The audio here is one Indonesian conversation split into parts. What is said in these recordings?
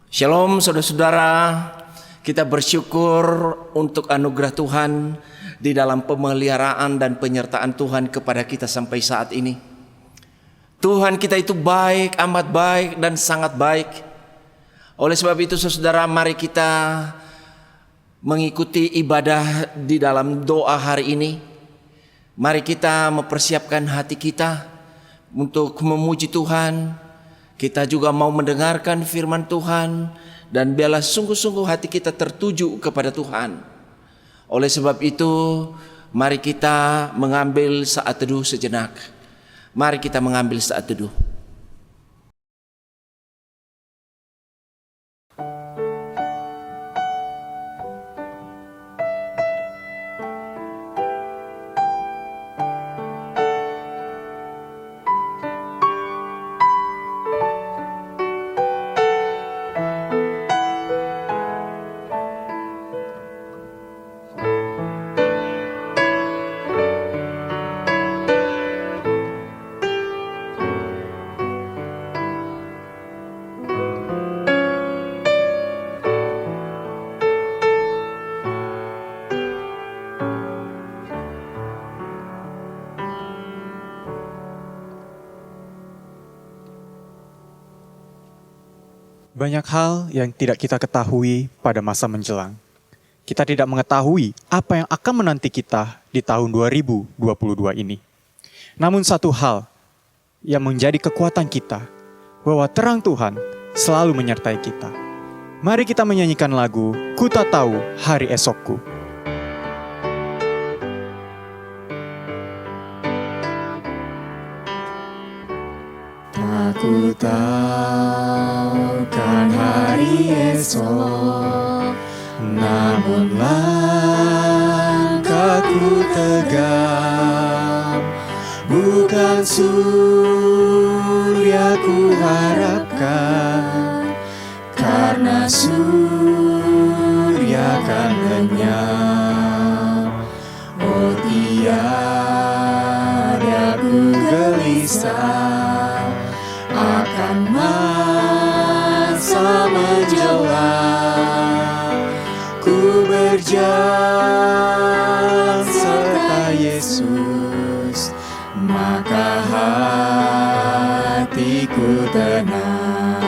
Shalom saudara-saudara, kita bersyukur untuk anugerah Tuhan di dalam pemeliharaan dan penyertaan Tuhan kepada kita sampai saat ini. Tuhan kita itu baik, amat baik dan sangat baik. Oleh sebab itu saudara, mari kita mengikuti ibadah di dalam doa hari ini. Mari kita mempersiapkan hati kita untuk memuji Tuhan. Kita juga mau mendengarkan firman Tuhan, dan biarlah sungguh-sungguh hati kita tertuju kepada Tuhan. Oleh sebab itu, mari kita mengambil saat teduh sejenak. Mari kita mengambil saat teduh. Banyak hal yang tidak kita ketahui pada masa menjelang. Kita tidak mengetahui apa yang akan menanti kita di tahun 2022 ini. Namun satu hal yang menjadi kekuatan kita, bahwa terang Tuhan selalu menyertai kita. Mari kita menyanyikan lagu Ku Tak Tahu Hari Esokku. Aku tahu kan hari esok, namun langkahku tegap. Bukan surya ku harapkan, karena surya kan lenyap. Oh tiada ku gelisah akan masa menjelang. Ku berjalan serta Yesus, maka hatiku tenang.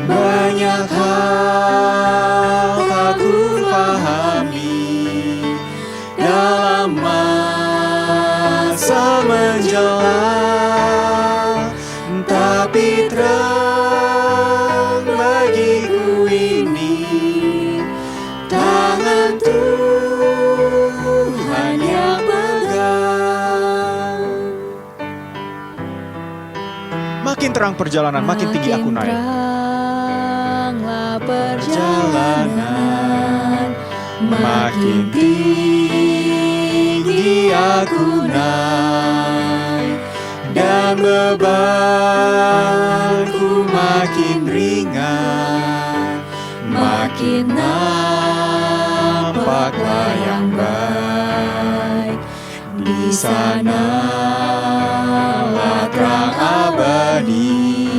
Banyak hal tak ku pahami dalam masa menjelang, tapi terang bagiku ini tangan Tuhan yang pegang. Makin terang perjalanan, makin tinggi aku naik. Teranglah perjalanan, makin tinggi aku naik, dan bebanku makin ringan, makin nampaklah yang baik. Di sanalah terang abadi,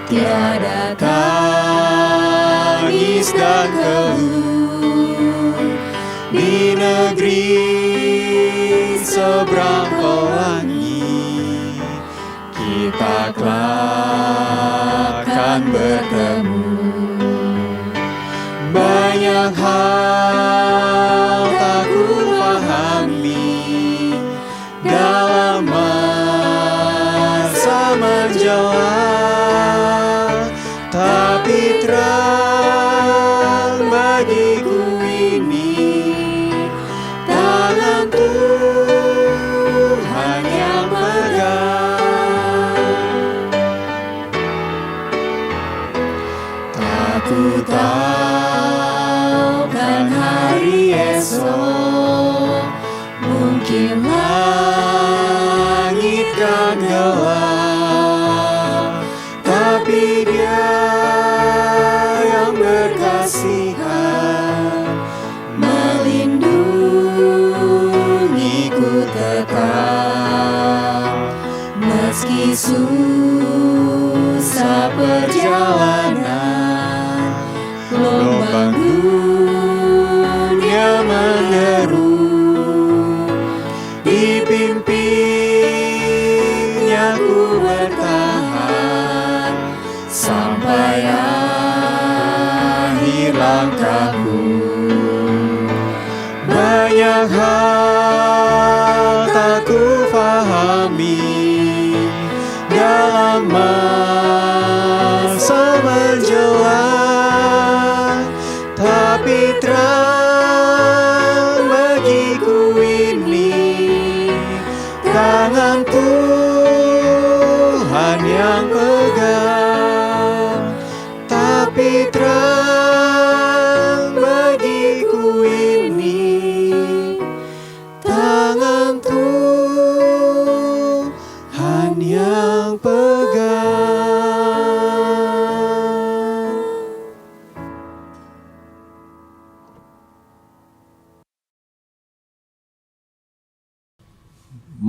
tiada tangis dan keluh. Di negeri seberang pelangi, kita kelak akan bertemu. Banyak hal tak ku pahami dalam masa menjelang, tapi terang bagiku ini tangan Tuhan yang pegang. Aku tahu kan hari esok, mungkin langit kan gelap, tapi Dia yang berkasihan melindungiku tetap. Meski susah perjalanan,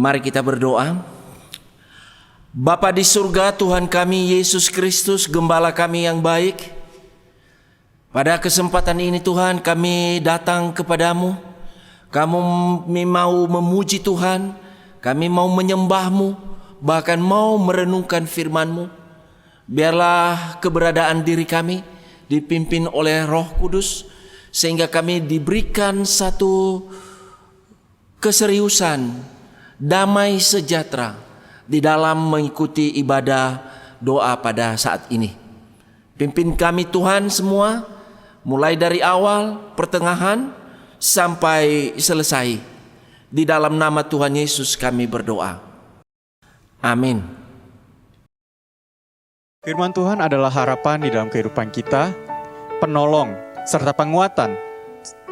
Mari kita berdoa. Bapa di surga, Tuhan kami Yesus Kristus, Gembala kami yang baik, pada kesempatan ini Tuhan kami datang kepadamu. Kami mau memuji Tuhan, kami mau menyembah-Mu, bahkan mau merenungkan firman-Mu. Biarlah keberadaan diri kami dipimpin oleh Roh Kudus, sehingga kami diberikan satu keseriusan, damai sejahtera di dalam mengikuti ibadah doa pada saat ini. Pimpin kami Tuhan semua, mulai dari awal, pertengahan, sampai selesai. Di dalam nama Tuhan Yesus kami berdoa. Amin. Firman Tuhan adalah harapan di dalam kehidupan kita, penolong, serta penguatan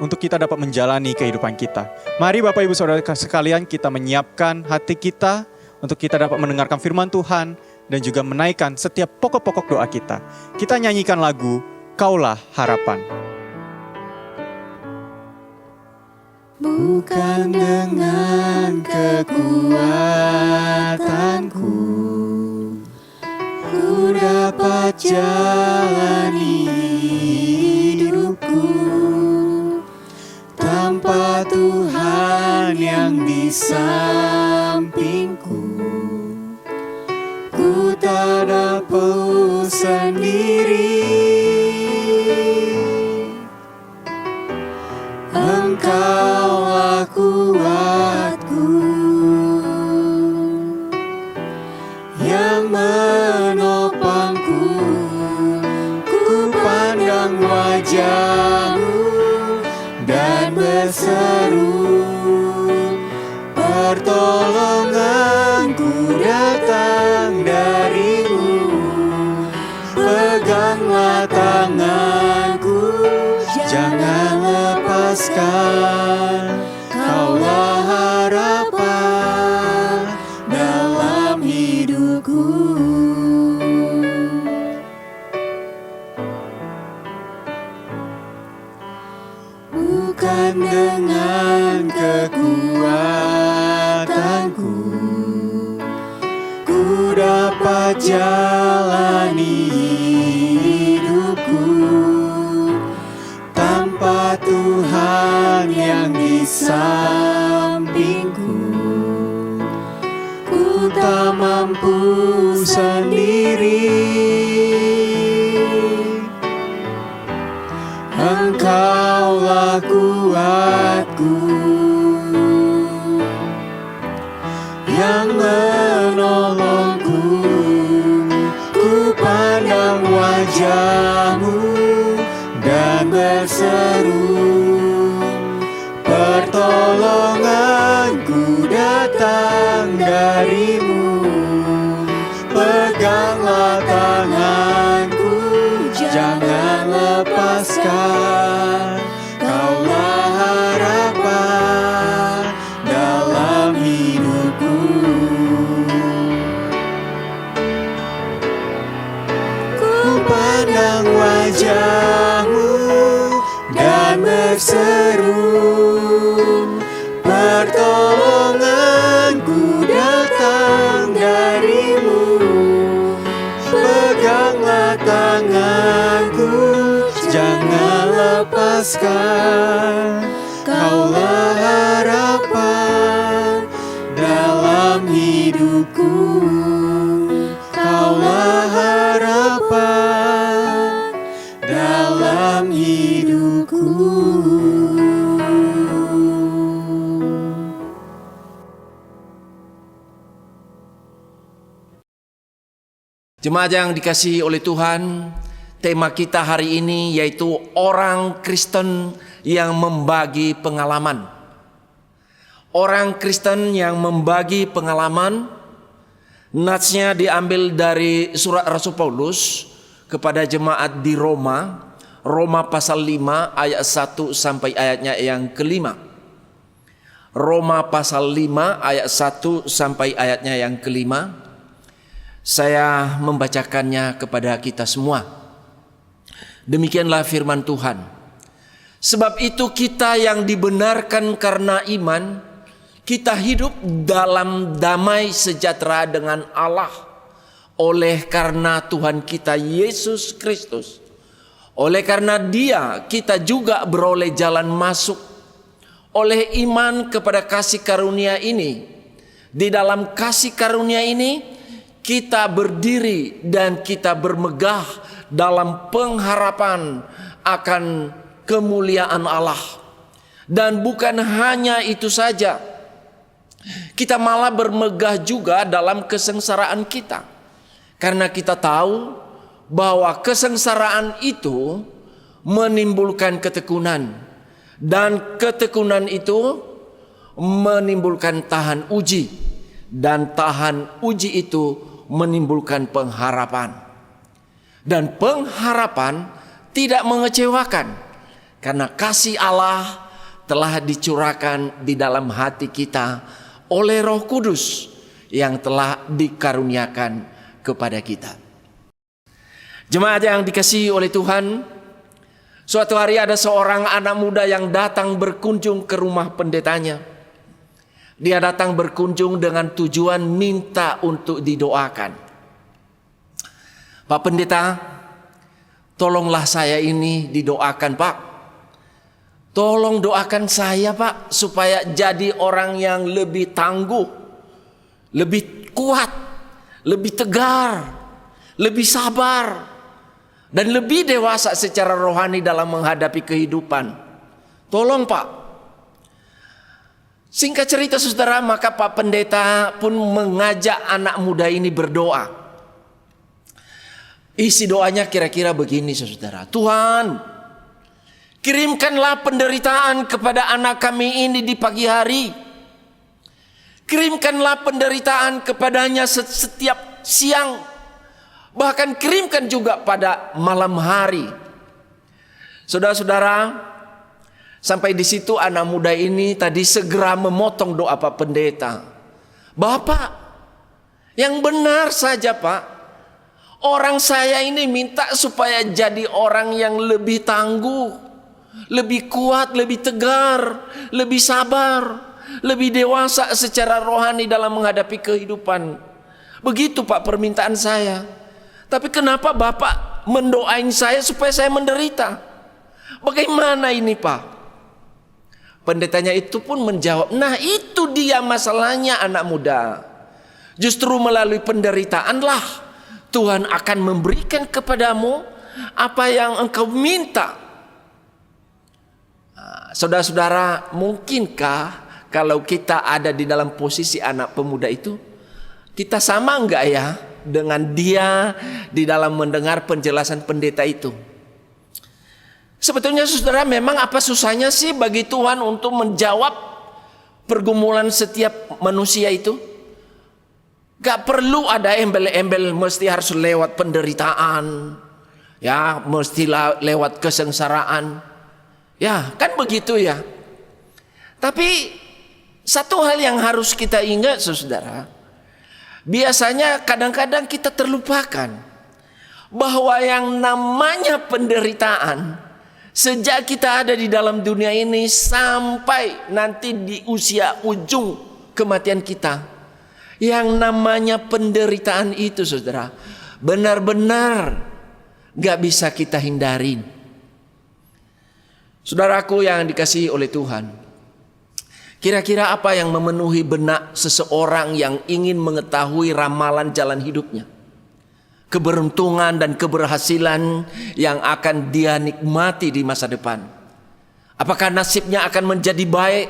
untuk kita dapat menjalani kehidupan kita. Mari Bapak Ibu Saudara sekalian, kita menyiapkan hati kita untuk kita dapat mendengarkan firman Tuhan dan juga menaikkan setiap pokok-pokok doa kita. Kita nyanyikan lagu Kaulah Harapan. Bukan dengan kekuatanku ku dapat jalani hidupku, tanpa Tuhan yang di sampingku ku tak dapat sendiri. Engkaulah kuatku yang menopangku, ku pandang wajah-Mu dan berseru, pertolonganku datang dari-Mu. Peganglah tanganku, jangan lepaskan. Kaulah harapan dalam hidupku. Bukan dengan kekuatanku ku dapat jalani hidupku, tanpa Tuhan yang di sampingku ku tak mampu sendiri. Engkaulah kuatku yang menolongku, ku pandang wajah-Mu dan berseru, pertolonganku datang dari-Mu. Peganglah tanganku, jangan lepaskan. Kaulah harapan dalam hidupku. Ku pandang wajah-Mu dan berseru, pertolonganku datang dari-Mu. Peganglah tanganku, jangan lepaskan. Kaulah harapan dalam hidupku. Kaulah harapan dalam hidupku. Jemaat yang dikasihi oleh Tuhan, tema kita hari ini yaitu orang Kristen yang membagi pengalaman. Orang Kristen yang membagi pengalaman, natsnya diambil dari surat Rasul Paulus kepada jemaat di Roma, Roma pasal 5 ayat 1 sampai ayatnya yang kelima. Roma pasal 5 ayat 1 sampai ayatnya yang kelima. Saya membacakannya kepada kita semua. Demikianlah firman Tuhan. Sebab itu kita yang dibenarkan karena iman, kita hidup dalam damai sejahtera dengan Allah oleh karena Tuhan kita Yesus Kristus. Oleh karena Dia kita juga beroleh jalan masuk oleh iman kepada kasih karunia ini. Di dalam kasih karunia ini kita berdiri dan kita bermegah dalam pengharapan akan kemuliaan Allah. Dan bukan hanya itu saja, kita malah bermegah juga dalam kesengsaraan kita. Karena kita tahu bahwa kesengsaraan itu menimbulkan ketekunan. Dan ketekunan itu menimbulkan tahan uji. Dan tahan uji itu menimbulkan pengharapan. Dan pengharapan tidak mengecewakan. Karena kasih Allah telah dicurahkan di dalam hati kita oleh Roh Kudus yang telah dikaruniakan kepada kita. Jemaat yang dikasihi oleh Tuhan, suatu hari ada seorang anak muda yang datang berkunjung ke rumah pendetanya. Dia datang berkunjung dengan tujuan minta untuk didoakan. Pak Pendeta, tolonglah saya ini didoakan, Pak. Tolong doakan saya, Pak, supaya jadi orang yang lebih tangguh, lebih kuat, lebih tegar, lebih sabar, dan lebih dewasa secara rohani dalam menghadapi kehidupan. Tolong, Pak. Singkat cerita, saudara, maka Pak Pendeta pun mengajak anak muda ini berdoa. Isi doanya kira-kira begini, saudara. Tuhan, kirimkanlah penderitaan kepada anak kami ini di pagi hari. Kirimkanlah penderitaan kepadanya setiap siang. Bahkan kirimkan juga pada malam hari. Saudara-saudara, sampai di situ anak muda ini tadi segera memotong doa Pak Pendeta. Bapak, yang benar saja Pak. Orang saya ini minta supaya jadi orang yang lebih tangguh, lebih kuat, lebih tegar, lebih sabar, lebih dewasa secara rohani dalam menghadapi kehidupan. Begitu Pak permintaan saya. Tapi kenapa Bapak mendoain saya supaya saya menderita? Bagaimana ini Pak? Pendetanya itu pun menjawab, nah itu dia masalahnya anak muda. Justru melalui penderitaanlah Tuhan akan memberikan kepadamu apa yang engkau minta. Saudara-saudara, mungkinkah kalau kita ada di dalam posisi anak pemuda itu, kita sama enggak ya dengan dia di dalam mendengar penjelasan pendeta itu? Sebetulnya saudara, memang apa susahnya sih bagi Tuhan untuk menjawab pergumulan setiap manusia itu? Gak perlu ada embel-embel mesti harus lewat penderitaan, ya mesti lewat kesengsaraan. Ya, kan begitu ya. Tapi satu hal yang harus kita ingat, saudara, biasanya kadang-kadang kita terlupakan bahwa yang namanya penderitaan sejak kita ada di dalam dunia ini sampai nanti di usia ujung kematian kita, yang namanya penderitaan itu, saudara, benar-benar gak bisa kita hindarin. Saudaraku yang dikasihi oleh Tuhan, kira-kira apa yang memenuhi benak seseorang yang ingin mengetahui ramalan jalan hidupnya, keberuntungan dan keberhasilan yang akan dia nikmati di masa depan? Apakah nasibnya akan menjadi baik,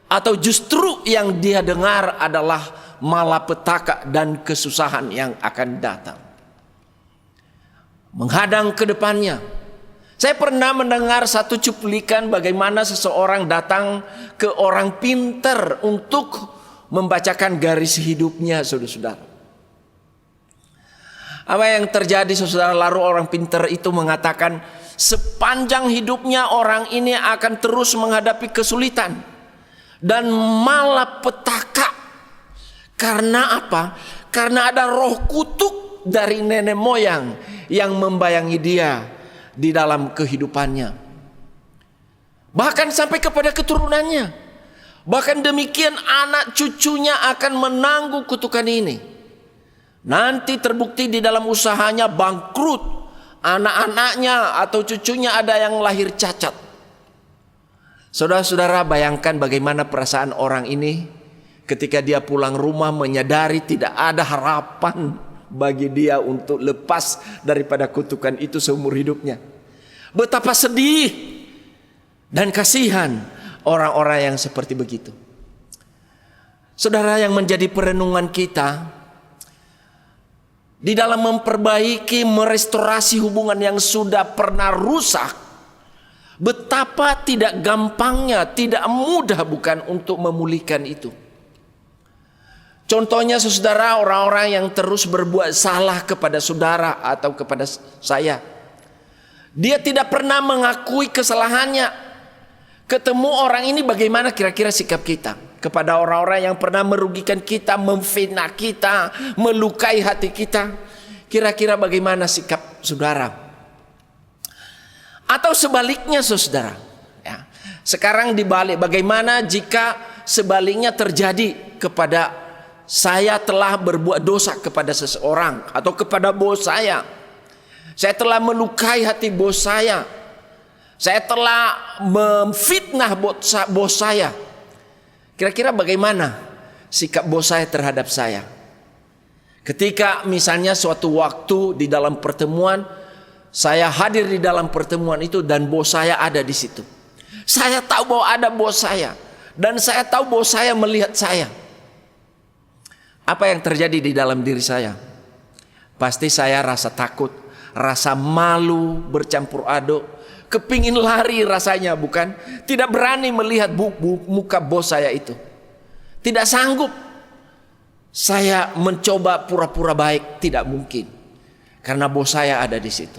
atau justru yang dia dengar adalah malapetaka dan kesusahan yang akan datang menghadang ke depannya? Saya pernah mendengar satu cuplikan bagaimana seseorang datang ke orang pintar untuk membacakan garis hidupnya, saudara-saudara. Apa yang terjadi, saudara? Lalu orang pintar itu mengatakan sepanjang hidupnya orang ini akan terus menghadapi kesulitan dan malapetaka. Karena apa? Karena ada roh kutuk dari nenek moyang yang membayangi dia di dalam kehidupannya. Bahkan sampai kepada keturunannya. Bahkan demikian anak cucunya akan menanggung kutukan ini. Nanti terbukti di dalam usahanya bangkrut, anak-anaknya atau cucunya ada yang lahir cacat. Saudara-saudara, bayangkan bagaimana perasaan orang ini ketika dia pulang rumah menyadari tidak ada harapan bagi dia untuk lepas daripada kutukan itu seumur hidupnya. Betapa sedih dan kasihan orang-orang yang seperti begitu. Saudara, yang menjadi perenungan kita di dalam memperbaiki, merestorasi hubungan yang sudah pernah rusak, betapa tidak gampangnya, tidak mudah bukan untuk memulihkan itu. Contohnya saudara, orang-orang yang terus berbuat salah kepada saudara atau kepada saya. Dia tidak pernah mengakui kesalahannya. Ketemu orang ini, bagaimana kira-kira sikap kita kepada orang-orang yang pernah merugikan kita, memfitnah kita, melukai hati kita? Kira-kira bagaimana sikap saudara? Atau sebaliknya saudara, ya. Sekarang dibalik, bagaimana jika sebaliknya terjadi kepada saya telah berbuat dosa kepada seseorang atau kepada bos saya. Saya telah melukai hati bos saya. Saya telah memfitnah bos saya. Kira-kira bagaimana sikap bos saya terhadap saya? Ketika misalnya suatu waktu di dalam pertemuan, saya hadir di dalam pertemuan itu dan bos saya ada di situ. Saya tahu bahwa ada bos saya dan saya tahu bos saya melihat saya. Apa yang terjadi di dalam diri saya? Pasti saya rasa takut, rasa malu bercampur aduk, kepingin lari rasanya, bukan? Tidak berani melihat muka bos saya itu. Tidak sanggup saya mencoba pura-pura baik, tidak mungkin. Karena bos saya ada di situ.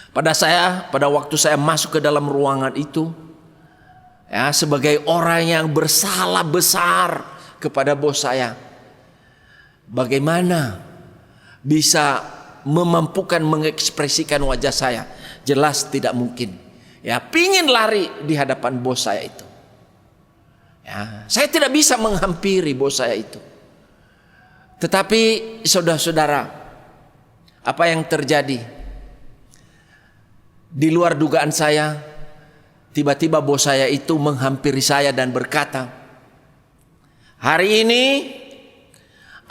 Pada waktu saya masuk ke dalam ruangan itu, ya, sebagai orang yang bersalah besar kepada bos saya, bagaimana bisa memampukan mengekspresikan wajah saya? Jelas tidak mungkin. Ya, pingin lari di hadapan bos saya itu. Ya, saya tidak bisa menghampiri bos saya itu. Tetapi saudara-saudara, apa yang terjadi? Di luar dugaan saya, tiba-tiba bos saya itu menghampiri saya dan berkata, "Hari ini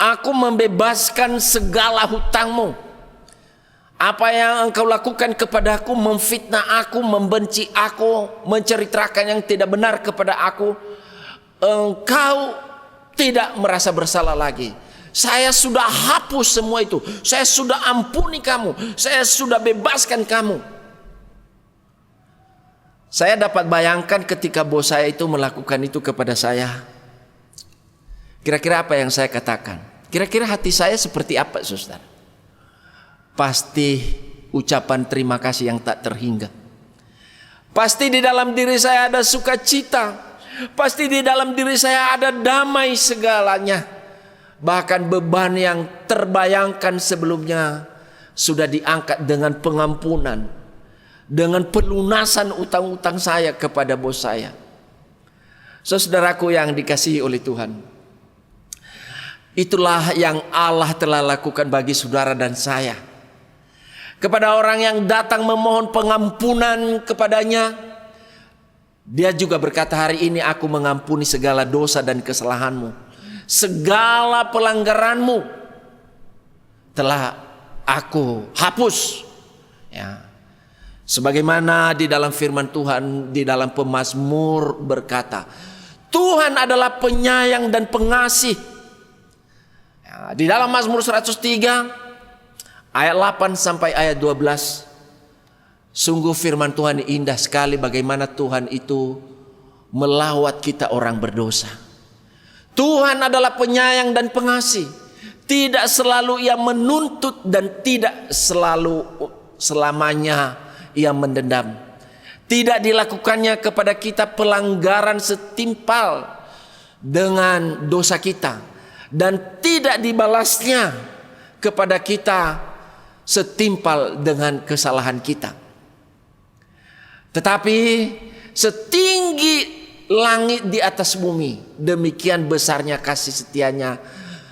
aku membebaskan segala hutangmu. Apa yang engkau lakukan kepadaku, memfitnah aku, membenci aku, menceritakan yang tidak benar kepada aku, engkau tidak merasa bersalah lagi. Saya sudah hapus semua itu. Saya sudah ampuni kamu. Saya sudah bebaskan kamu." Saya dapat bayangkan ketika bos saya itu melakukan itu kepada saya. Kira-kira apa yang saya katakan? Kira-kira hati saya seperti apa, saudara? Pasti ucapan terima kasih yang tak terhingga. Pasti di dalam diri saya ada sukacita. Pasti di dalam diri saya ada damai segalanya. Bahkan beban yang terbayangkan sebelumnya sudah diangkat dengan pengampunan, dengan pelunasan utang-utang saya kepada bos saya. Saudaraku yang dikasihi oleh Tuhan, itulah yang Allah telah lakukan bagi saudara dan saya. Kepada orang yang datang memohon pengampunan kepadanya, dia juga berkata, "Hari ini aku mengampuni segala dosa dan kesalahanmu. Segala pelanggaranmu telah aku hapus." Ya. Sebagaimana di dalam firman Tuhan, di dalam pemazmur berkata, Tuhan adalah penyayang dan pengasih. Ya, di dalam Mazmur 103 ayat 8 sampai ayat 12, sungguh firman Tuhan indah sekali bagaimana Tuhan itu melawat kita orang berdosa. Tuhan adalah penyayang dan pengasih. Tidak selalu ia menuntut dan tidak selamanya ia mendendam. Tidak dilakukannya kepada kita pelanggaran setimpal dengan dosa kita, dan tidak dibalasnya kepada kita setimpal dengan kesalahan kita. Tetapi setinggi langit di atas bumi, demikian besarnya kasih setianya.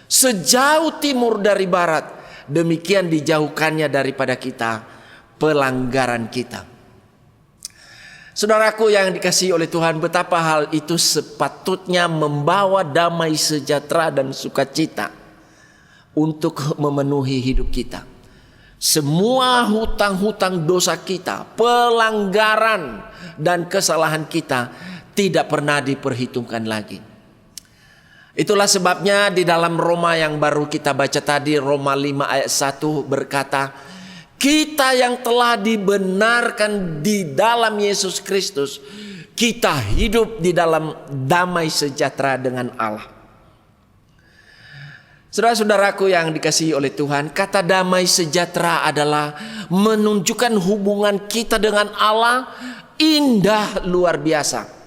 Sejauh timur dari barat, demikian dijauhkannya daripada kita pelanggaran kita. Saudaraku yang dikasihi oleh Tuhan, betapa hal itu sepatutnya membawa damai sejahtera dan sukacita untuk memenuhi hidup kita. Semua hutang-hutang dosa kita, pelanggaran dan kesalahan kita tidak pernah diperhitungkan lagi. Itulah sebabnya di dalam Roma yang baru kita baca tadi, Roma 5 ayat 1 berkata, kita yang telah dibenarkan di dalam Yesus Kristus, kita hidup di dalam damai sejahtera dengan Allah. Saudara-saudaraku yang dikasihi oleh Tuhan, kata damai sejahtera adalah menunjukkan hubungan kita dengan Allah indah luar biasa.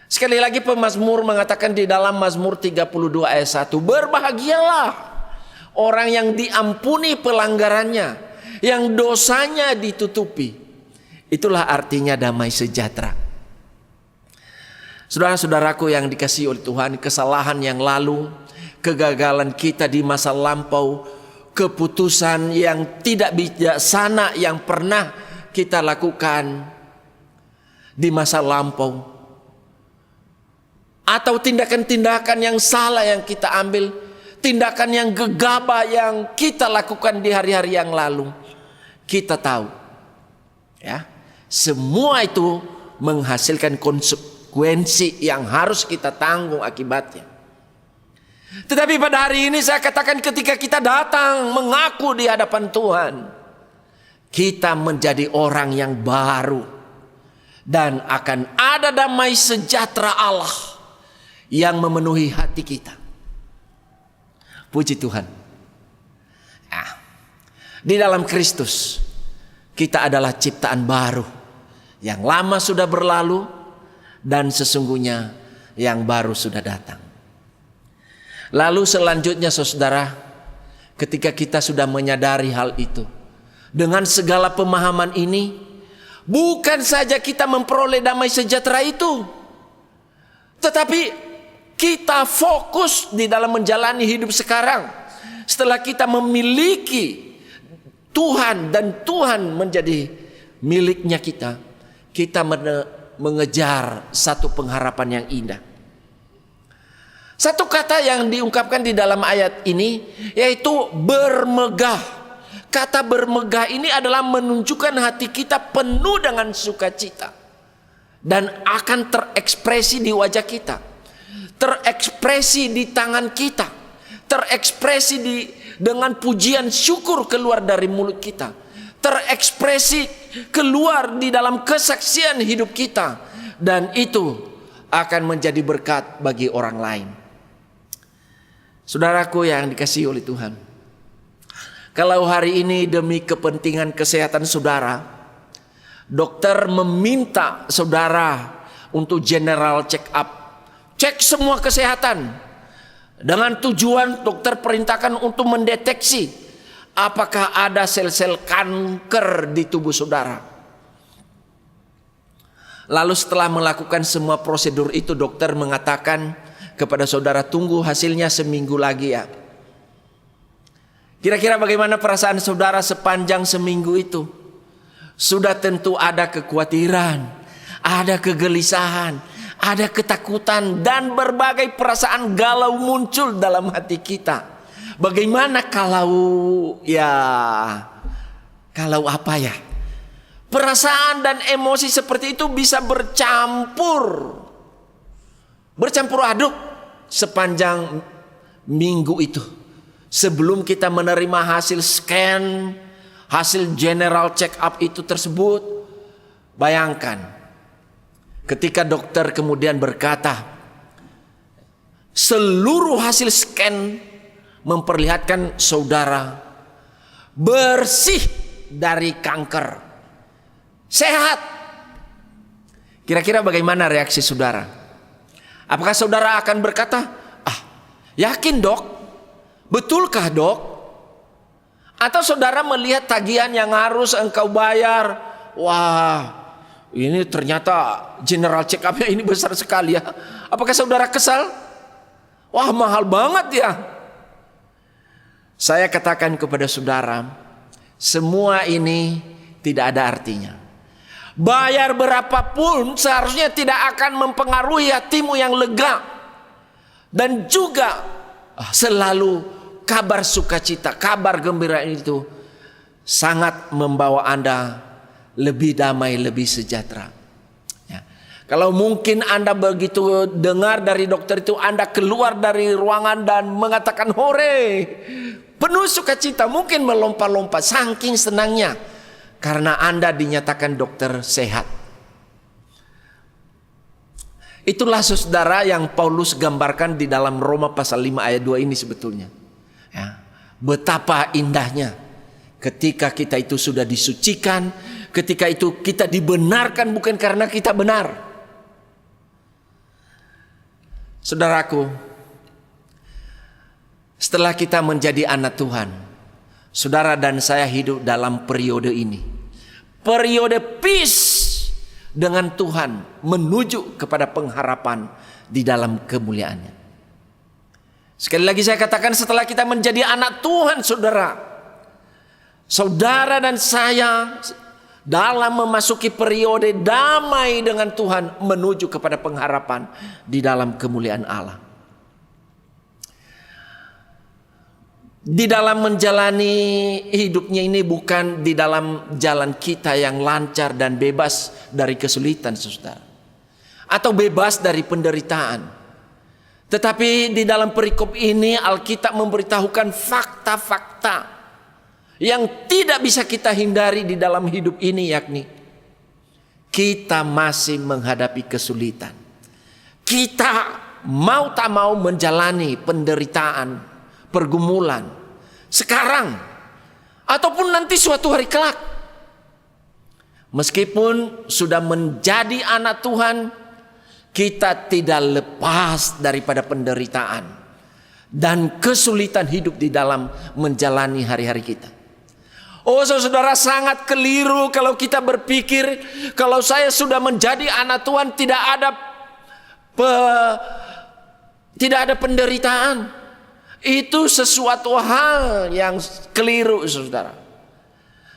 Sekali lagi pemazmur mengatakan di dalam Mazmur 32 ayat 1, berbahagialah orang yang diampuni pelanggarannya, yang dosanya ditutupi. Itulah artinya damai sejahtera. Saudara-saudaraku yang dikasihi oleh Tuhan, kesalahan yang lalu, kegagalan kita di masa lampau, keputusan yang tidak bijaksana yang pernah kita lakukan di masa lampau, atau tindakan-tindakan yang salah yang kita ambil, tindakan yang gegabah yang kita lakukan di hari-hari yang lalu, kita tahu, ya, semua itu menghasilkan konsekuensi yang harus kita tanggung akibatnya. Tetapi pada hari ini saya katakan, ketika kita datang mengaku di hadapan Tuhan, kita menjadi orang yang baru, dan akan ada damai sejahtera Allah yang memenuhi hati kita. Puji Tuhan. Di dalam Kristus kita adalah ciptaan baru. Yang lama sudah berlalu dan sesungguhnya yang baru sudah datang. Lalu selanjutnya saudara, ketika kita sudah menyadari hal itu, dengan segala pemahaman ini, bukan saja kita memperoleh damai sejahtera itu, tetapi kita fokus di dalam menjalani hidup sekarang. Setelah kita memiliki Tuhan dan Tuhan menjadi miliknya kita, kita mengejar satu pengharapan yang indah. Satu kata yang diungkapkan di dalam ayat ini yaitu bermegah. Kata bermegah ini adalah menunjukkan hati kita penuh dengan sukacita dan akan terekspresi di wajah kita, terekspresi di tangan kita, terekspresi dengan pujian syukur keluar dari mulut kita, terekspresi keluar di dalam kesaksian hidup kita, dan itu akan menjadi berkat bagi orang lain. Saudaraku yang dikasihi oleh Tuhan, kalau hari ini demi kepentingan kesehatan saudara, dokter meminta saudara untuk general check up, cek semua kesehatan, dengan tujuan dokter perintahkan untuk mendeteksi apakah ada sel-sel kanker di tubuh saudara. Lalu setelah melakukan semua prosedur itu, dokter mengatakan kepada saudara, tunggu hasilnya seminggu lagi ya. Kira-kira bagaimana perasaan saudara sepanjang seminggu itu? Sudah tentu ada kekhawatiran, ada kegelisahan, ada ketakutan, dan berbagai perasaan galau muncul dalam hati kita. Bagaimana kalau apa ya? Perasaan dan emosi seperti itu bisa bercampur aduk sepanjang minggu itu. Sebelum kita menerima hasil scan, hasil general check up itu tersebut, bayangkan ketika dokter kemudian berkata, seluruh hasil scan memperlihatkan saudara bersih dari kanker, sehat. Kira-kira bagaimana reaksi saudara? Apakah saudara akan berkata, yakin dok? Betulkah dok? Atau saudara melihat tagihan yang harus engkau bayar, wah Ini ternyata general check up-nya ini besar sekali ya. Apakah saudara kesal? Wah, mahal banget ya. Saya katakan kepada saudara, semua ini tidak ada artinya. Bayar berapapun seharusnya tidak akan mempengaruhi hatimu yang lega. Dan juga selalu kabar sukacita, kabar gembira itu sangat membawa Anda lebih damai, lebih sejahtera. Ya. Kalau mungkin Anda begitu dengar dari dokter itu, Anda keluar dari ruangan dan mengatakan hore, penuh sukacita, mungkin melompat-lompat saking senangnya karena Anda dinyatakan dokter sehat. Itulah saudara yang Paulus gambarkan di dalam Roma pasal 5 ayat 2 ini sebetulnya. Ya. Betapa indahnya ketika kita itu sudah disucikan, ketika itu kita dibenarkan bukan karena kita benar. Saudaraku, setelah kita menjadi anak Tuhan, saudara dan saya hidup dalam periode ini. Periode peace dengan Tuhan menuju kepada pengharapan di dalam kemuliaannya. Sekali lagi saya katakan, setelah kita menjadi anak Tuhan, saudara dan saya dalam memasuki periode damai dengan Tuhan menuju kepada pengharapan di dalam kemuliaan Allah. Di dalam menjalani hidupnya ini bukan di dalam jalan kita yang lancar dan bebas dari kesulitan, saudara, atau bebas dari penderitaan. Tetapi di dalam perikop ini Alkitab memberitahukan fakta-fakta yang tidak bisa kita hindari di dalam hidup ini, yakni kita masih menghadapi kesulitan. Kita mau tak mau menjalani penderitaan, pergumulan sekarang ataupun nanti suatu hari kelak. Meskipun sudah menjadi anak Tuhan, kita tidak lepas daripada penderitaan dan kesulitan hidup di dalam menjalani hari-hari kita. Oh saudara, sangat keliru kalau kita berpikir kalau saya sudah menjadi anak Tuhan tidak ada penderitaan. Itu sesuatu hal yang keliru, saudara.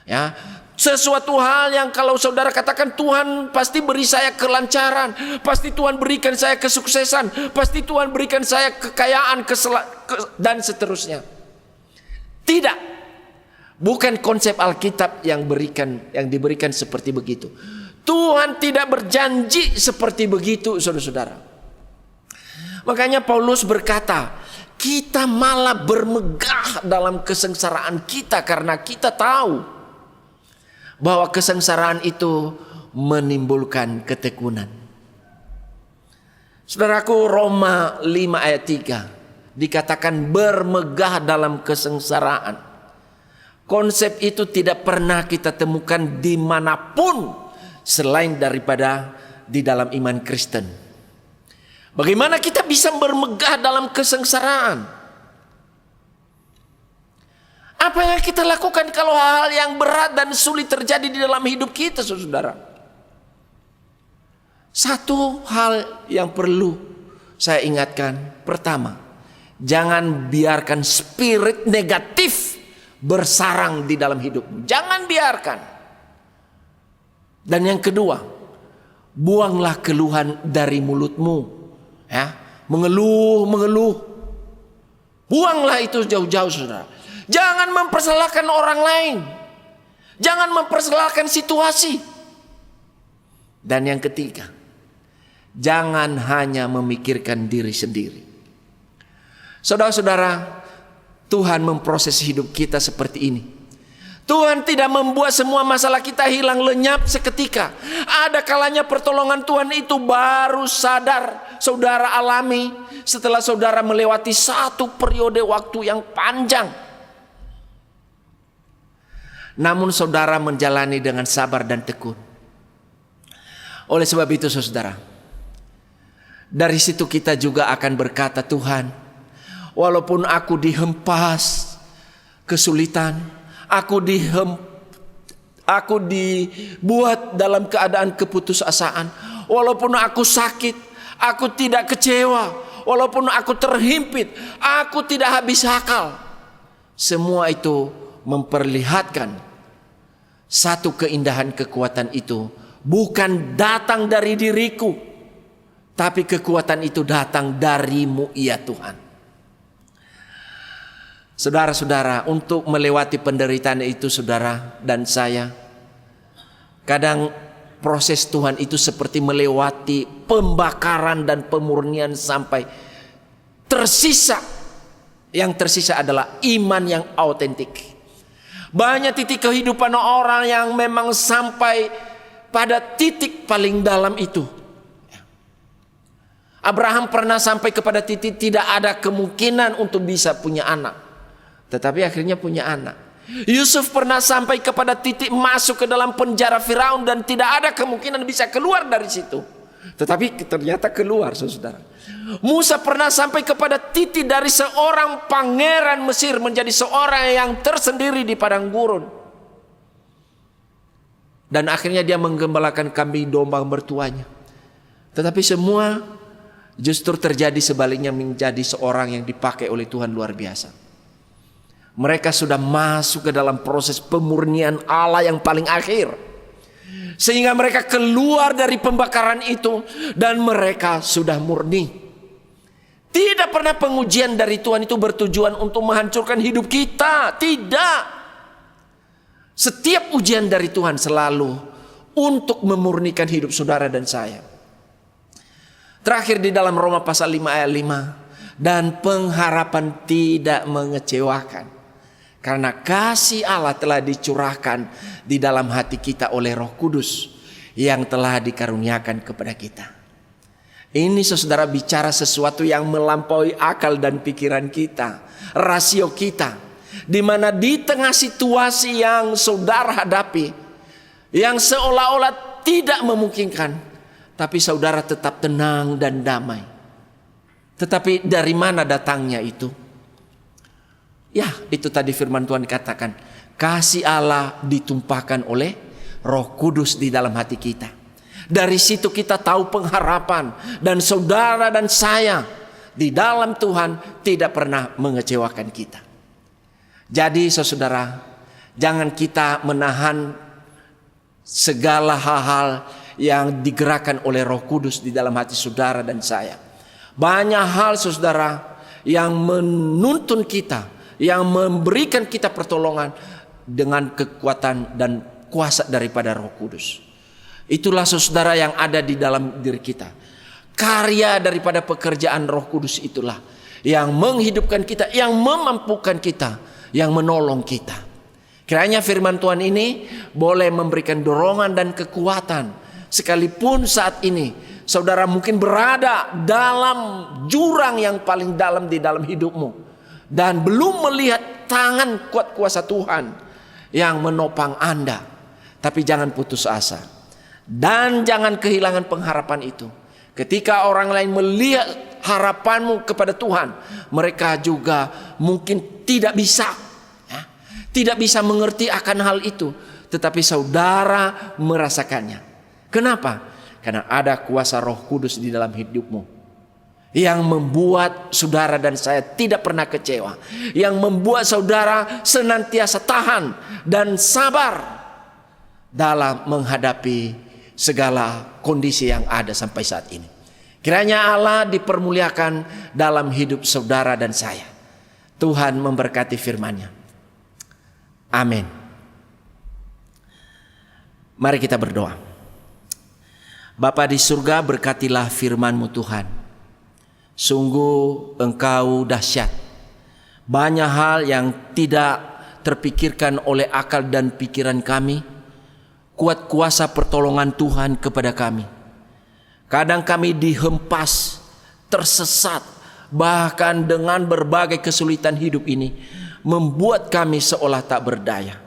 Ya, sesuatu hal yang kalau saudara katakan Tuhan pasti beri saya kelancaran, pasti Tuhan berikan saya kesuksesan, pasti Tuhan berikan saya kekayaan, dan seterusnya. Tidak. Bukan konsep Alkitab yang diberikan seperti begitu. Tuhan tidak berjanji seperti begitu, saudara-saudara. Makanya Paulus berkata, kita malah bermegah dalam kesengsaraan kita karena kita tahu bahwa kesengsaraan itu menimbulkan ketekunan. Saudaraku, Roma 5 ayat 3 dikatakan bermegah dalam kesengsaraan. Konsep itu tidak pernah kita temukan dimanapun selain daripada di dalam iman Kristen. Bagaimana kita bisa bermegah dalam kesengsaraan? Apa yang kita lakukan kalau hal yang berat dan sulit terjadi di dalam hidup kita, saudara? Satu hal yang perlu saya ingatkan, pertama, jangan biarkan spirit negatif bersarang di dalam hidupmu. Jangan biarkan. Dan yang kedua, buanglah keluhan dari mulutmu. Ya, mengeluh. Buanglah itu jauh-jauh, saudara. Jangan mempersalahkan orang lain. Jangan mempersalahkan situasi. Dan yang ketiga, jangan hanya memikirkan diri sendiri. Saudara-saudara, Tuhan memproses hidup kita seperti ini. Tuhan tidak membuat semua masalah kita hilang lenyap seketika. Ada kalanya pertolongan Tuhan itu baru saudara alami setelah saudara melewati satu periode waktu yang panjang. Namun saudara menjalani dengan sabar dan tekun. Oleh sebab itu saudara, dari situ kita juga akan berkata, Tuhan, walaupun aku dihempas kesulitan, aku Aku dibuat dalam keadaan keputusasaan. Walaupun aku sakit, aku tidak kecewa. Walaupun aku terhimpit, aku tidak habis akal. Semua itu memperlihatkan satu keindahan kekuatan itu bukan datang dari diriku, tapi kekuatan itu datang darimu ya Tuhan. Saudara-saudara, untuk melewati penderitaan itu saudara dan saya, kadang proses Tuhan itu seperti melewati pembakaran dan pemurnian sampai tersisa. Yang tersisa adalah iman yang autentik. Banyak titik kehidupan orang yang memang sampai pada titik paling dalam itu. Abraham pernah sampai kepada titik tidak ada kemungkinan untuk bisa punya anak, tetapi akhirnya punya anak. Yusuf pernah sampai kepada titik masuk ke dalam penjara Firaun dan tidak ada kemungkinan bisa keluar dari situ, tetapi ternyata keluar, saudara. Musa pernah sampai kepada titik dari seorang pangeran Mesir menjadi seorang yang tersendiri di padang gurun, dan akhirnya dia menggembalakan kambing domba mertuanya. Tetapi semua justru terjadi sebaliknya, menjadi seorang yang dipakai oleh Tuhan luar biasa. Mereka sudah masuk ke dalam proses pemurnian Allah yang paling akhir, sehingga mereka keluar dari pembakaran itu dan mereka sudah murni. Tidak pernah pengujian dari Tuhan itu bertujuan untuk menghancurkan hidup kita. Tidak. Setiap ujian dari Tuhan selalu untuk memurnikan hidup saudara dan saya. Terakhir di dalam Roma pasal 5 ayat 5. Dan pengharapan tidak mengecewakan, karena kasih Allah telah dicurahkan di dalam hati kita oleh Roh Kudus yang telah dikaruniakan kepada kita. Ini saudara bicara sesuatu yang melampaui akal dan pikiran kita, rasio kita. Di mana di tengah situasi yang saudara hadapi, yang seolah-olah tidak memungkinkan, tapi saudara tetap tenang dan damai. Tetapi dari mana datangnya itu? Ya, itu tadi firman Tuhan katakan, kasih Allah ditumpahkan oleh Roh Kudus di dalam hati kita. Dari situ kita tahu pengharapan, dan saudara dan saya di dalam Tuhan tidak pernah mengecewakan kita. Jadi saudara, jangan kita menahan segala hal-hal yang digerakkan oleh Roh Kudus di dalam hati saudara dan saya. Banyak hal saudara yang menuntun kita, yang memberikan kita pertolongan dengan kekuatan dan kuasa daripada Roh Kudus. Itulah saudara yang ada di dalam diri kita. Karya daripada pekerjaan Roh Kudus itulah yang menghidupkan kita, yang memampukan kita, yang menolong kita. Kiranya firman Tuhan ini boleh memberikan dorongan dan kekuatan, sekalipun saat ini saudara mungkin berada dalam jurang yang paling dalam di dalam hidupmu dan belum melihat tangan kuat kuasa Tuhan yang menopang Anda. Tapi jangan putus asa dan jangan kehilangan pengharapan itu. Ketika orang lain melihat harapanmu kepada Tuhan, mereka juga mungkin tidak bisa mengerti akan hal itu, tetapi saudara merasakannya. Kenapa? Karena ada kuasa Roh Kudus di dalam hidupmu yang membuat saudara dan saya tidak pernah kecewa, yang membuat saudara senantiasa tahan dan sabar dalam menghadapi segala kondisi yang ada sampai saat ini. Kiranya Allah dipermuliakan dalam hidup saudara dan saya. Tuhan memberkati firman-Nya. Amin. Mari kita berdoa. Bapa di surga, berkatilah firman-Mu Tuhan. Sungguh Engkau dahsyat. Banyak hal yang tidak terpikirkan oleh akal dan pikiran kami. Kuat kuasa pertolongan Tuhan kepada kami. Kadang kami dihempas, tersesat, bahkan dengan berbagai kesulitan hidup ini membuat kami seolah tak berdaya.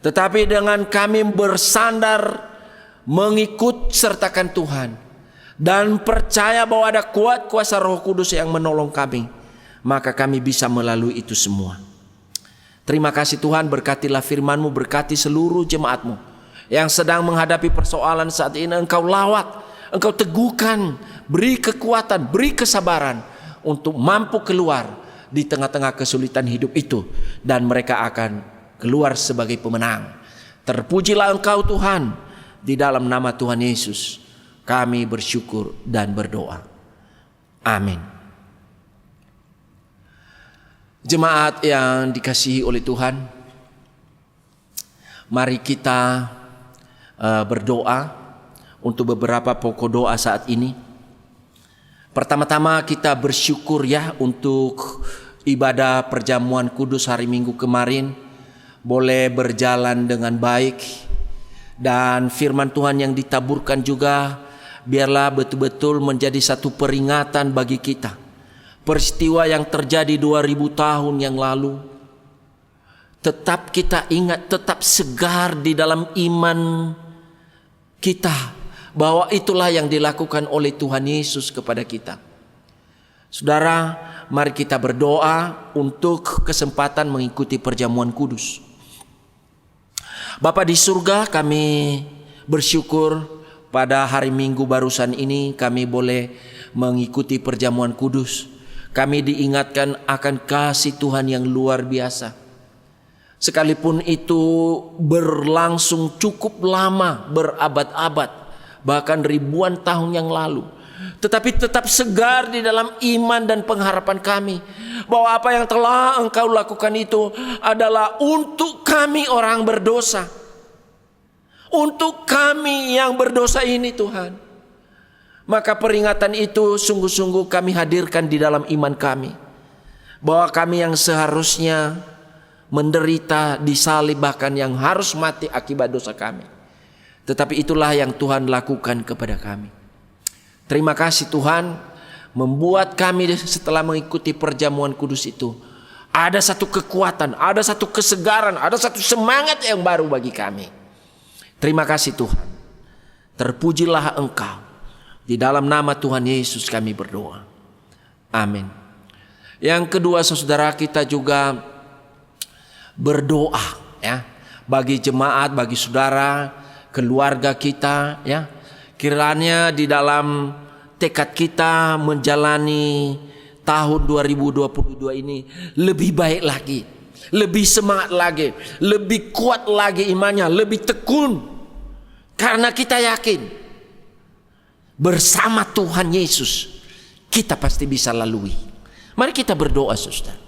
Tetapi dengan kami bersandar, mengikut sertakan Tuhan, dan percaya bahwa ada kuat kuasa Roh Kudus yang menolong kami, maka kami bisa melalui itu semua. Terima kasih Tuhan, berkatilah firman-Mu, berkati seluruh jemaat-Mu. Yang sedang menghadapi persoalan saat ini, Engkau lawat, Engkau teguhkan, beri kekuatan, beri kesabaran untuk mampu keluar di tengah-tengah kesulitan hidup itu, dan mereka akan keluar sebagai pemenang. Terpujilah Engkau Tuhan. Di dalam nama Tuhan Yesus kami bersyukur dan berdoa. Amin. Jemaat yang dikasihi oleh Tuhan, mari kita berdoa untuk beberapa pokok doa saat ini. Pertama-tama kita bersyukur ya untuk ibadah perjamuan kudus hari Minggu kemarin boleh berjalan dengan baik, dan firman Tuhan yang ditaburkan juga biarlah betul-betul menjadi satu peringatan bagi kita. Peristiwa yang terjadi 2000 tahun yang lalu tetap kita ingat, tetap segar di dalam iman kita, bahwa itulah yang dilakukan oleh Tuhan Yesus kepada kita. Saudara, mari kita berdoa untuk kesempatan mengikuti perjamuan kudus. Bapa di surga, kami bersyukur pada hari Minggu barusan ini kami boleh mengikuti perjamuan kudus. Kami diingatkan akan kasih Tuhan yang luar biasa. Sekalipun itu berlangsung cukup lama, berabad-abad, bahkan ribuan tahun yang lalu, tetapi tetap segar di dalam iman dan pengharapan kami, bahwa apa yang telah Engkau lakukan itu adalah untuk kami orang berdosa. Untuk kami yang berdosa ini Tuhan. Maka peringatan itu sungguh-sungguh kami hadirkan di dalam iman kami, bahwa kami yang seharusnya menderita, disalib, bahkan yang harus mati akibat dosa kami, tetapi itulah yang Tuhan lakukan kepada kami. Terima kasih Tuhan, membuat kami setelah mengikuti perjamuan kudus itu ada satu kekuatan, ada satu kesegaran, ada satu semangat yang baru bagi kami. Terima kasih Tuhan. Terpujilah Engkau. Di dalam nama Tuhan Yesus kami berdoa. Amin. Yang kedua, saudara, kita juga berdoa ya bagi jemaat, bagi saudara, keluarga kita ya. Kiranya di dalam tekad kita menjalani tahun 2022 ini lebih baik lagi, lebih semangat lagi, lebih kuat lagi imannya, lebih tekun, karena kita yakin bersama Tuhan Yesus kita pasti bisa lalui. Mari kita berdoa, saudara.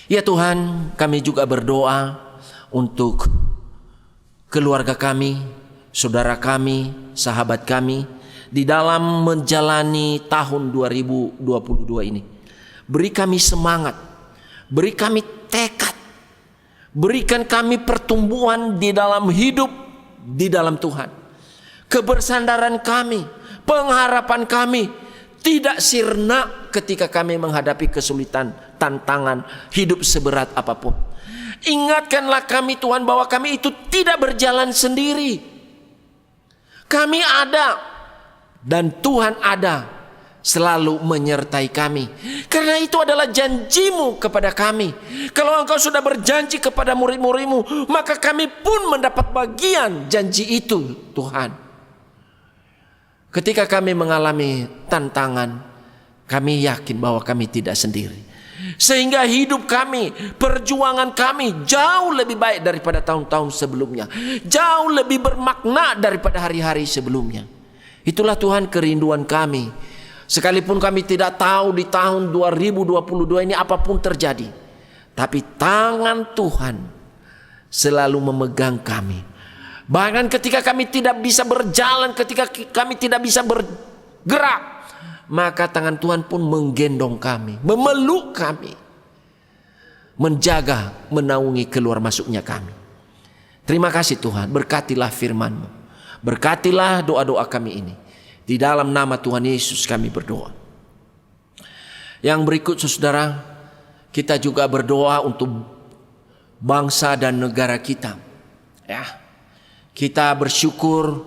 Ya Tuhan, kami juga berdoa untuk keluarga kami, saudara kami, sahabat kami di dalam menjalani tahun 2022 ini. Beri kami semangat, beri kami tekad, berikan kami pertumbuhan di dalam hidup di dalam Tuhan. Kebersandaran kami, pengharapan kami tidak sirna ketika kami menghadapi kesulitan, tantangan hidup seberat apapun. Ingatkanlah kami Tuhan bahwa kami itu tidak berjalan sendiri. Kami ada dan Tuhan ada selalu menyertai kami. Karena itu adalah janji-Mu kepada kami. Kalau Engkau sudah berjanji kepada murid-murid-Mu, maka kami pun mendapat bagian janji itu Tuhan. Ketika kami mengalami tantangan, kami yakin bahwa kami tidak sendiri. Sehingga hidup kami, perjuangan kami jauh lebih baik daripada tahun-tahun sebelumnya. Jauh lebih bermakna daripada hari-hari sebelumnya. Itulah Tuhan kerinduan kami. Sekalipun kami tidak tahu di tahun 2022 ini apapun terjadi, tapi tangan Tuhan selalu memegang kami. Bahkan ketika kami tidak bisa berjalan, ketika kami tidak bisa bergerak, maka tangan Tuhan pun menggendong kami, memeluk kami, menjaga, menaungi keluar masuknya kami. Terima kasih Tuhan, berkatilah firman-Mu, berkatilah doa-doa kami ini. Di dalam nama Tuhan Yesus kami berdoa. Yang berikut saudara, kita juga berdoa untuk bangsa dan negara kita. Ya. Kita bersyukur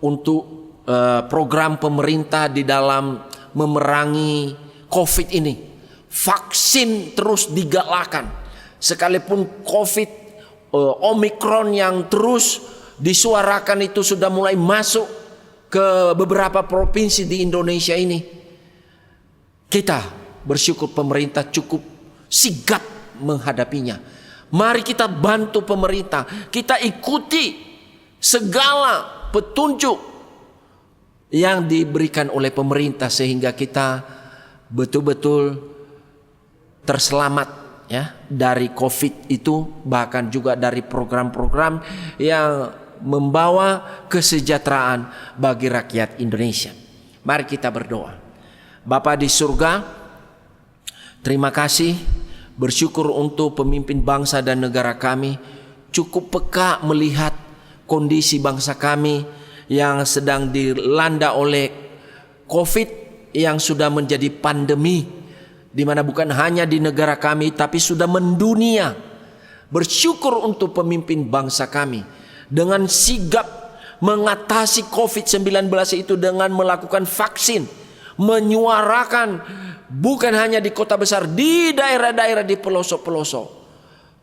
untuk program pemerintah di dalam memerangi COVID ini. Vaksin terus digalakkan. Sekalipun COVID Omikron yang terus disuarakan itu sudah mulai masuk ke beberapa provinsi di Indonesia ini. Kita bersyukur pemerintah cukup sigap menghadapinya. Mari kita bantu pemerintah. Kita ikuti segala petunjuk yang diberikan oleh pemerintah sehingga kita betul-betul terselamat ya dari COVID itu, bahkan juga dari program-program yang membawa kesejahteraan bagi rakyat Indonesia. Mari kita berdoa. Bapa di surga, terima kasih, bersyukur untuk pemimpin bangsa dan negara kami cukup peka melihat kondisi bangsa kami yang sedang dilanda oleh COVID yang sudah menjadi pandemi, di mana bukan hanya di negara kami tapi sudah mendunia. Bersyukur untuk pemimpin bangsa kami dengan sigap mengatasi COVID-19 itu dengan melakukan vaksin, menyuarakan bukan hanya di kota besar, di daerah-daerah di pelosok-pelosok.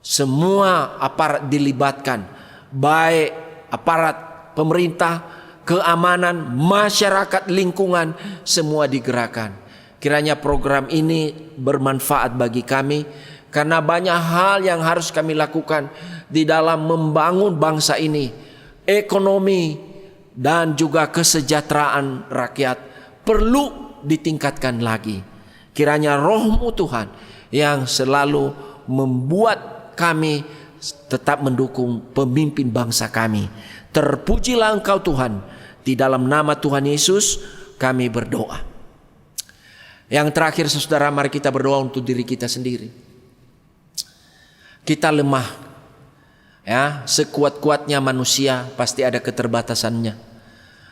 Semua aparat dilibatkan, baik aparat pemerintah, keamanan, masyarakat, lingkungan, semua digerakkan. Kiranya program ini bermanfaat bagi kami, karena banyak hal yang harus kami lakukan di dalam membangun bangsa ini. Ekonomi dan juga kesejahteraan rakyat perlu ditingkatkan lagi. Kiranya Roh-Mu Tuhan yang selalu membuat kami tetap mendukung pemimpin bangsa kami. Terpujilah Engkau Tuhan. Di dalam nama Tuhan Yesus kami berdoa. Yang terakhir saudara, mari kita berdoa untuk diri kita sendiri. Kita lemah, ya, sekuat-kuatnya manusia pasti ada keterbatasannya.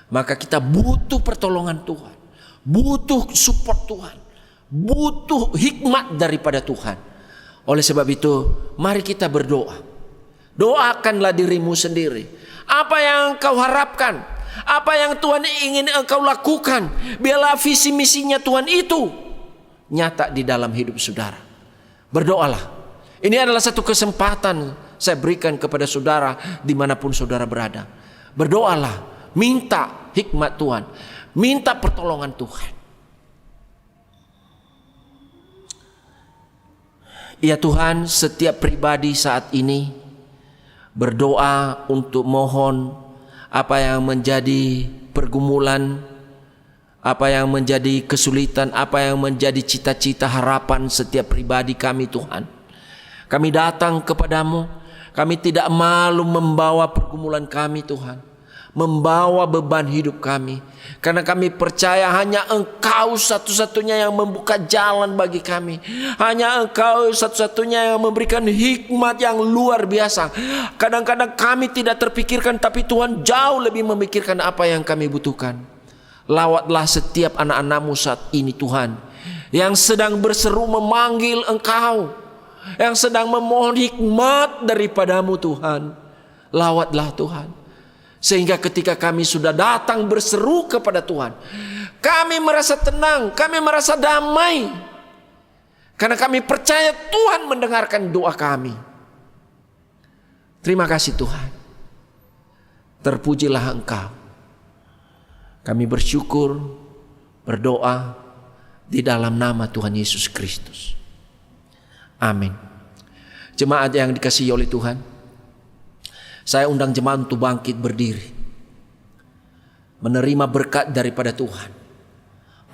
Maka kita butuh pertolongan Tuhan, butuh support Tuhan, butuh hikmat daripada Tuhan. Oleh sebab itu, mari kita berdoa. Doakanlah dirimu sendiri. Apa yang engkau harapkan, apa yang Tuhan ingin engkau lakukan, biarlah visi misinya Tuhan itu nyata di dalam hidup saudara. Berdoalah. Ini adalah satu kesempatan saya berikan kepada saudara dimanapun saudara berada. Berdoalah, minta hikmat Tuhan, minta pertolongan Tuhan. Ya Tuhan, setiap pribadi saat ini berdoa untuk mohon apa yang menjadi pergumulan, apa yang menjadi kesulitan, apa yang menjadi cita-cita harapan setiap pribadi kami Tuhan. Kami datang kepadamu, kami tidak malu membawa pergumulan kami Tuhan, membawa beban hidup kami. Karena kami percaya hanya Engkau satu-satunya yang membuka jalan bagi kami. Hanya Engkau satu-satunya yang memberikan hikmat yang luar biasa. Kadang-kadang kami tidak terpikirkan, tapi Tuhan jauh lebih memikirkan apa yang kami butuhkan. Lawatlah setiap anak-anak-Mu saat ini Tuhan, yang sedang berseru memanggil Engkau, yang sedang memohon hikmat daripadamu Tuhan. Lawatlah Tuhan, sehingga ketika kami sudah datang berseru kepada Tuhan, kami merasa tenang, kami merasa damai. Karena kami percaya Tuhan mendengarkan doa kami. Terima kasih Tuhan. Terpujilah Engkau. Kami bersyukur, berdoa di dalam nama Tuhan Yesus Kristus. Amin. Jemaat yang dikasihi oleh Tuhan, saya undang jemaat untuk bangkit berdiri, menerima berkat daripada Tuhan.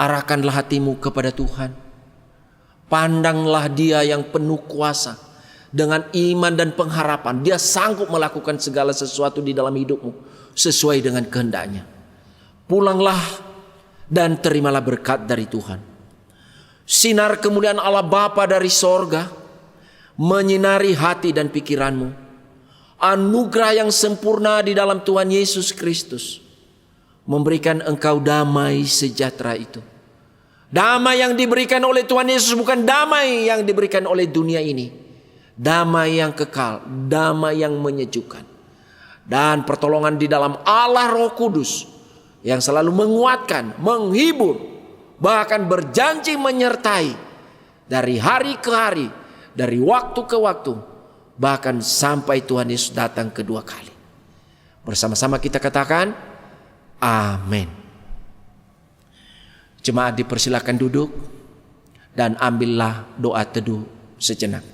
Arahkanlah hatimu kepada Tuhan. Pandanglah Dia yang penuh kuasa, dengan iman dan pengharapan. Dia sanggup melakukan segala sesuatu di dalam hidupmu sesuai dengan kehendaknya. Pulanglah dan terimalah berkat dari Tuhan. Sinar kemuliaan Allah Bapa dari sorga menyinari hati dan pikiranmu. Anugerah yang sempurna di dalam Tuhan Yesus Kristus memberikan engkau damai sejahtera itu. Damai yang diberikan oleh Tuhan Yesus bukan damai yang diberikan oleh dunia ini. Damai yang kekal, damai yang menyejukkan. Dan pertolongan di dalam Allah Roh Kudus yang selalu menguatkan, menghibur, bahkan berjanji menyertai dari hari ke hari, dari waktu ke waktu, bahkan sampai Tuhan Yesus datang kedua kali. Bersama-sama kita katakan, amin. Jemaat dipersilakan duduk dan ambillah doa teduh sejenak.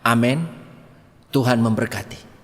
Amin. Tuhan memberkati.